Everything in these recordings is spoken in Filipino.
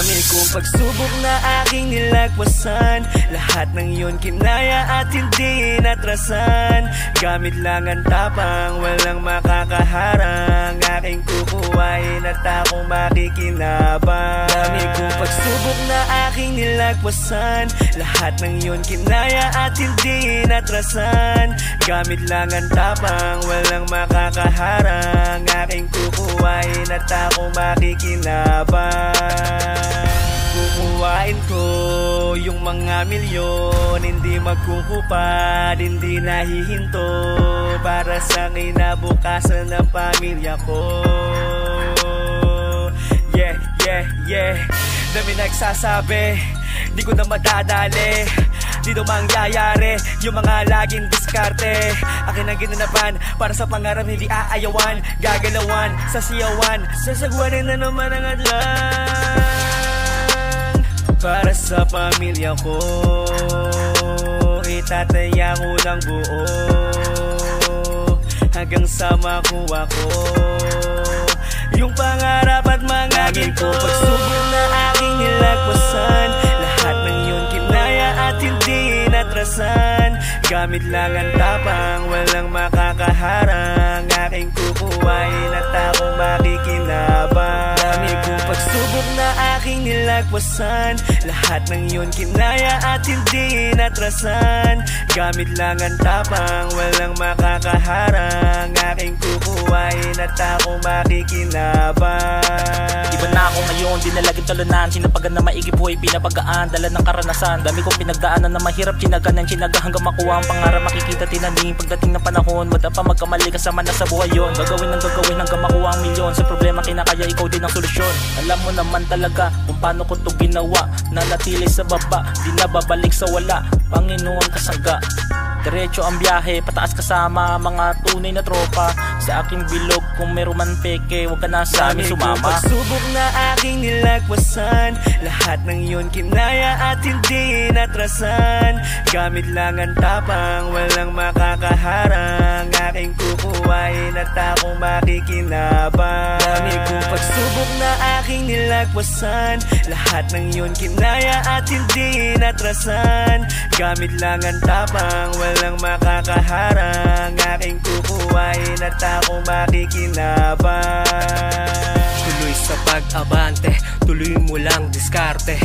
Dami kong pagsubok na aking nilagpasan, lahat ng yun kinaya at hindi natrasan. Gamit lang ang tapang, walang makakaharang, aking kukuhain at akong makikinabang. Dami kong pagsubok na aking nilagpasan, lahat ng yun kinaya at hindi natrasan. Gamit lang ang tapang, walang makakaharang, aking kukuhain at akong makikinabang. Kukuhain ko yung mga milyon, hindi magkukupad, hindi nahihinto, para sa kinabukasan ng pamilya ko. Yeah, yeah, yeah. Dami nagsasabi, di ko na madadali, di daw mangyayari yung mga laging diskarte. Akin ang ginanapan, para sa pangarap hindi aayawan, gagalawan, sasiyawan, sasagwanin na naman ang adlang. Para sa pamilya ko, itataya ko ng buo, hanggang sa makuha ko yung pangarap at mga ginto. Pagsubok na aking nilagpasan, lahat ng yun kinaya at hindi natrasan. Gamit lang ang tapang, walang makakaharang, aking kukuhain at akong makikinabang. Dami kong pagsubok na aking nilagpasan, lahat ng yun kinaya at hindi natrasan. Gamit lang ang tapang, walang makakaharang, aking kukuhain at akong makikinabang. Iba na ako ngayon, di na laging talunan, sinapagan na maigi buhay, pinapagaan, dala ng karanasan. Dami kong pinagdaanan na mahirap, chinaga ng chinaga hanggang makuha ang pangarap, makikita tinaning. Pagdating ng panahon, wala pa magkamali, kasama na sa buhay yun. Gagawin ng gagawin hanggang makuha ang milyon. Sa problema kinakaya, ikaw din ang solusyon. Alam mo naman talaga kung paano ko to ginawa, nanatili sa baba, di na babalik sa wala. Panginoon kasangga, diretso ang biyahe, pataas kasama mga tunay na tropa. Sa aking bilog, kung meron man peke, huwag ka na sa amin sumama. Pagsubok na aking nilagpasan, lahat ng yun kinaya at hindi natrasan. Gamit lang ang tapang, walang makakaharang, aking kukuhain at akong makikinabang. Dami kong pagsubok na aking nilagpasan, lahat ng yun kinaya at hindi natrasan. Gamit lang ang tapang, walang makakaharang, aking kukuhain at akong makikinabang. Tuloy sa pag-abante, tuloy mo lang diskarte,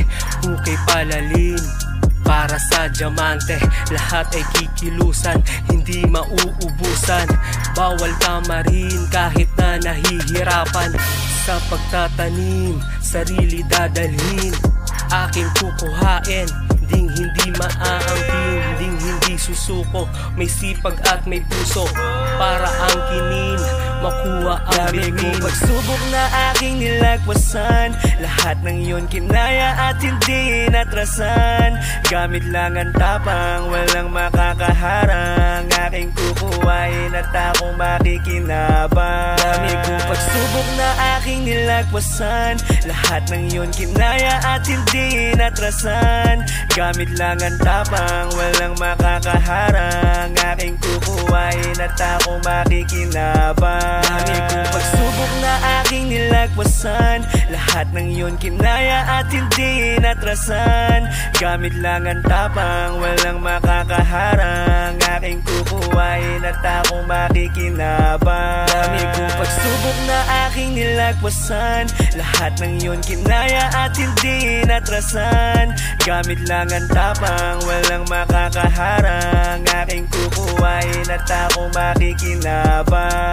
hukay palalim para sa diamante. Lahat ay kikilusan, hindi mauubusan, bawal tamarin kahit na nahihirapan. Sa pagtatanim, sarili dadalhin, aking kukuhain, ding hindi maaangkin, ding hindi susuko. May sipag at may puso, para ang kinin makuha ang bigmin. Dami kong pagsubok na aking nilagpasan, lahat ng yun kinaya at hindi natrasan. Gamit lang ang tapang, walang makakaharang, aking kukuhain at akong makikinabang. Dami kong pagsubok na aking nilagpasan, lahat ng yun kinaya at hindi natrasan. Gamit lang ang tapang, walang makakaharang, aking kukuhain at akong makikinabang. Dami kong pagsubok na aking nilagpasan, lahat ng yun kinaya at hindi natrasan. Gamit lang ang tapang, walang makakaharang, aking kukuhain at akong makikinabang. Dami kong pagsubok na aking nilagpasan, lahat ng yun kinaya at hindi natrasan. Gamit lang ang tapang, walang makakaharang, aking kukuhain at akong makikinabang.